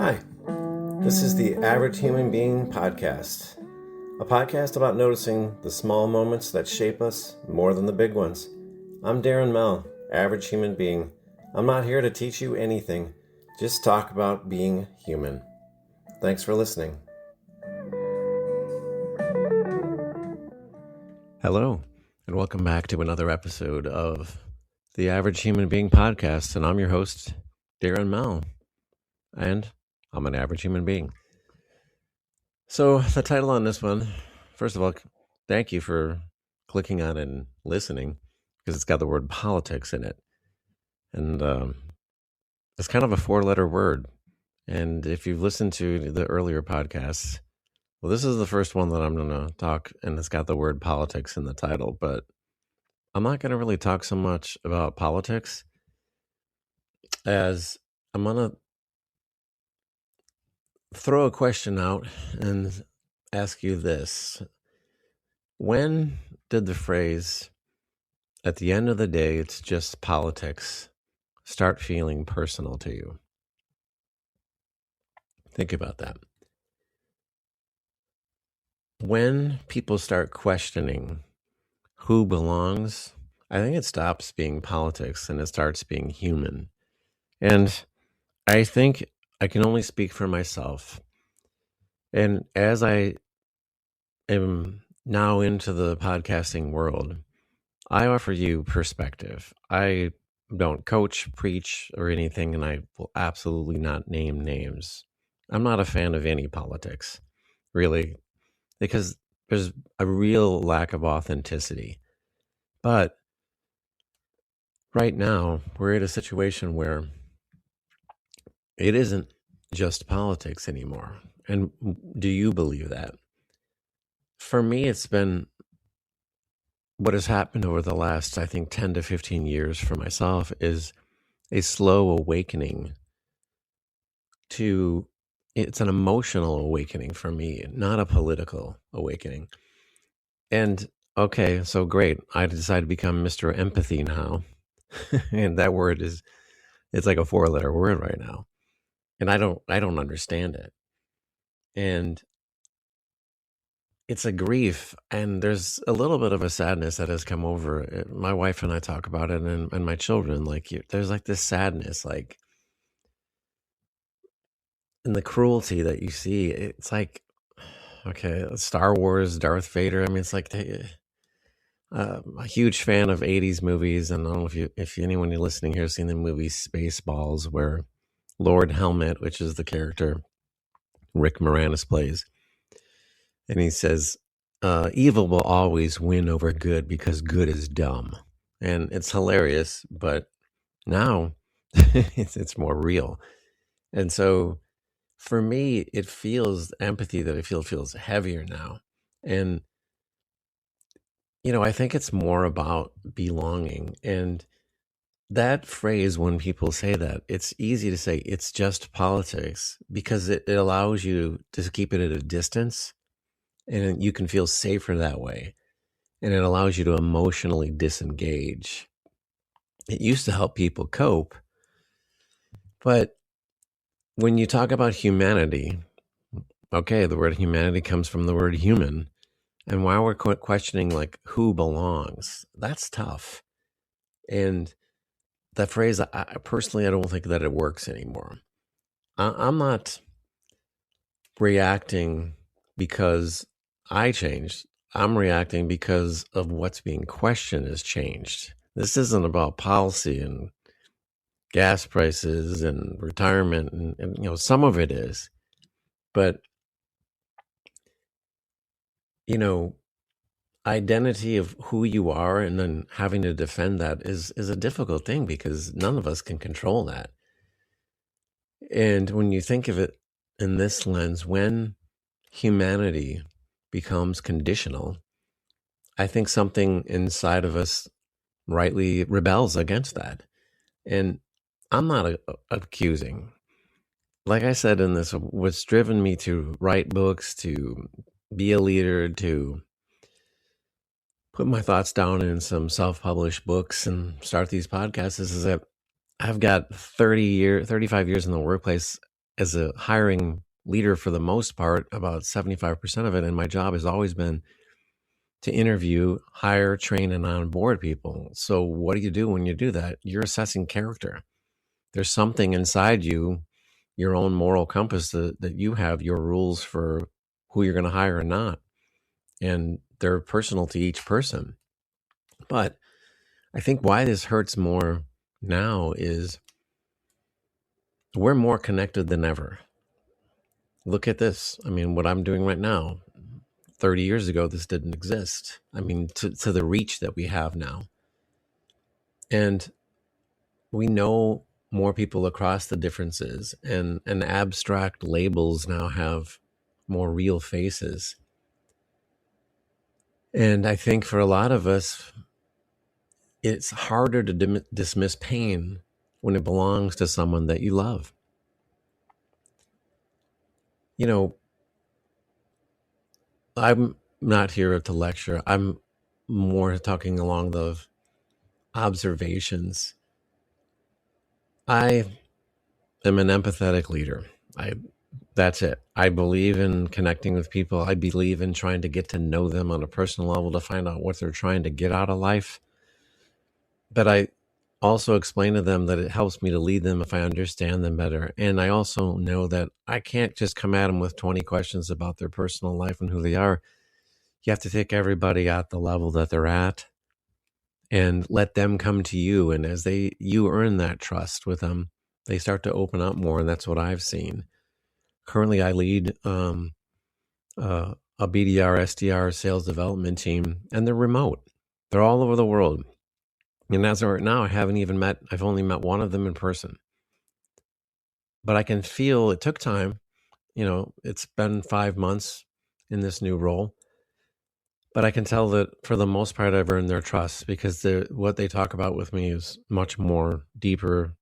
Hi, this is the Average Human Being podcast, a podcast about noticing the small moments that shape us more than the big ones. I'm Darren Mell, Average Human Being. I'm not here to teach you anything, just talk about being human. Thanks for listening. Hello, and welcome back to another episode of the Average Human Being podcast, and I'm your host, Darren Mell, and I'm an average human being. So the title on this one, first of all, thank you for clicking on and listening, because it's got the word politics in it. And it's kind of a 4-letter word. And if you've listened to the earlier podcasts, well, this is the first one that I'm going to talk, and it's got the word politics in the title. But I'm not going to really talk so much about politics as I'm going to throw a question out and ask you this. When did the phrase, "at the end of the day, it's just politics," start feeling personal to you? Think about that. When people start questioning who belongs, I think it stops being politics and it starts being human. And I think I can only speak for myself. And as I am now into the podcasting world, I offer you perspective. I don't coach, preach, or anything, and I will absolutely not name names. I'm not a fan of any politics, really, because there's a real lack of authenticity. But right now, we're at a situation where it isn't just politics anymore. And do you believe that? For me, it's been what has happened over the last, I think, 10 to 15 years for myself is a slow awakening to, it's an emotional awakening for me, not a political awakening. And okay, so great. I decided to become Mr. Empathy now. And that word is, it's like a 4-letter word right now. And I don't understand it. And it's a grief, and there's a little bit of a sadness that has come over it. My wife and I talk about it, and my children, there's like this sadness, like, and the cruelty that you see. It's like, okay, Star Wars, Darth Vader. I mean, it's like a huge fan of 80s movies, and I don't know if anyone listening here has seen the movie Spaceballs, where Lord Helmet, which is the character Rick Moranis plays, and he says, evil will always win over good because good is dumb. And it's hilarious, but now it's more real. And so for me, it feels empathy that I feel feels heavier now. And, I think it's more about belonging. And that phrase, when people say that, it's easy to say it's just politics because it allows you to keep it at a distance. And you can feel safer that way. And it allows you to emotionally disengage. It used to help people cope. But when you talk about humanity, okay, the word humanity comes from the word human. And while we're questioning, like, who belongs, that's tough. And that phrase, I personally, I don't think that it works anymore. I'm not reacting because I changed. I'm reacting because of what's being questioned has changed. This isn't about policy and gas prices and retirement, and some of it is, but identity of who you are and then having to defend that is a difficult thing because none of us can control that. And when you think of it in this lens, when humanity becomes conditional, I think something inside of us rightly rebels against that. And I'm not accusing. Like I said in this, what's driven me to write books, to be a leader, to put my thoughts down in some self-published books and start these podcasts is that I've got 35 years in the workplace, as a hiring leader for the most part, about 75% of it. And my job has always been to interview, hire, train, and onboard people. So what do you do when you do that? You're assessing character. There's something inside you, your own moral compass that you have, your rules for who you're going to hire or not. And they're personal to each person. But I think why this hurts more now is we're more connected than ever. Look at this. I mean, what I'm doing right now, 30 years ago, this didn't exist. I mean, to the reach that we have now. And we know more people across the differences, and abstract labels now have more real faces. And I think for a lot of us, it's harder to dismiss pain when it belongs to someone that you love. You know, I'm not here to lecture. I'm more talking along the observations. I am an empathetic leader. That's it. I believe in connecting with people. I believe in trying to get to know them on a personal level to find out what they're trying to get out of life. But I also explain to them that it helps me to lead them if I understand them better. And I also know that I can't just come at them with 20 questions about their personal life and who they are. You have to take everybody at the level that they're at and let them come to you. And as you earn that trust with them, they start to open up more. And that's what I've seen. Currently, I lead a BDR, SDR sales development team, and they're remote. They're all over the world. And as of right now, I've only met one of them in person. But I can feel it took time. It's been 5 months in this new role. But I can tell that for the most part, I've earned their trust because what they talk about with me is much more deeper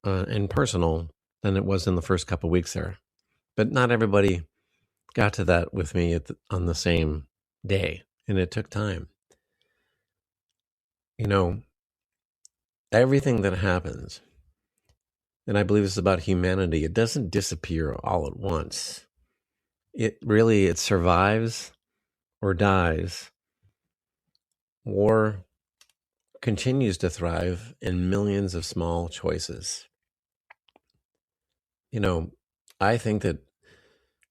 and personal than it was in the first couple of weeks there. But not everybody got to that with me on the same day, and it took time. Everything that happens, and I believe it's about humanity, it doesn't disappear all at once. It survives or dies or continues to thrive in millions of small choices. I think that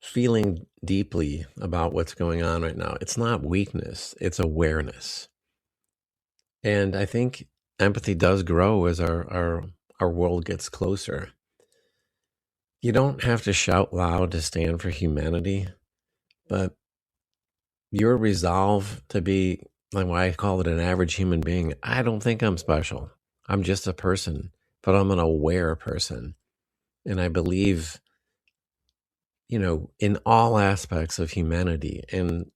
feeling deeply about what's going on right now, it's not weakness, it's awareness. And I think empathy does grow as our world gets closer. You don't have to shout loud to stand for humanity, but your resolve to be, like why I call it an average human being, I don't think I'm special. I'm just a person, but I'm an aware person. And I believe, in all aspects of humanity. And,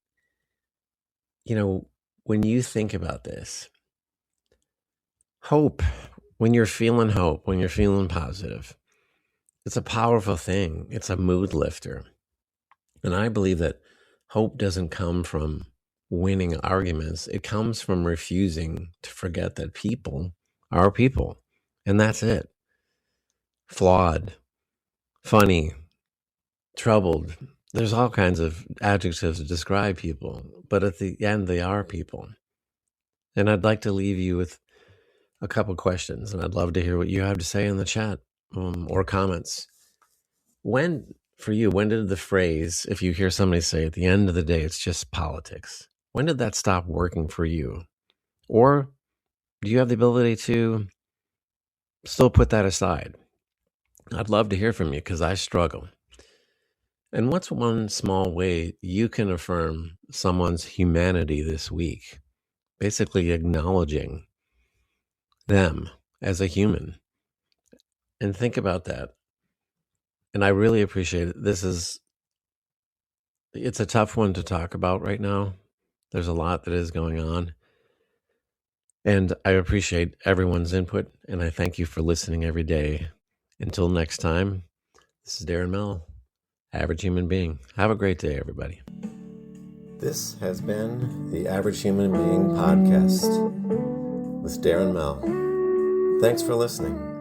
when you think about this, hope, when you're feeling hope, when you're feeling positive, it's a powerful thing. It's a mood lifter. And I believe that hope doesn't come from winning arguments. It comes from refusing to forget that people are people. And that's it. Flawed, funny, troubled. There's all kinds of adjectives to describe people. But at the end, they are people. And I'd like to leave you with a couple questions. And I'd love to hear what you have to say in the chat or comments. When did the phrase, if you hear somebody say at the end of the day, it's just politics, when did that stop working for you? Or do you have the ability to still put that aside? I'd love to hear from you because I struggle. And what's one small way you can affirm someone's humanity this week? Basically acknowledging them as a human. And think about that. And I really appreciate it. It's a tough one to talk about right now. There's a lot that is going on. And I appreciate everyone's input, and I thank you for listening every day. Until next time, this is Darren Mell, Average Human Being. Have a great day, everybody. This has been the Average Human Being podcast with Darren Mell. Thanks for listening.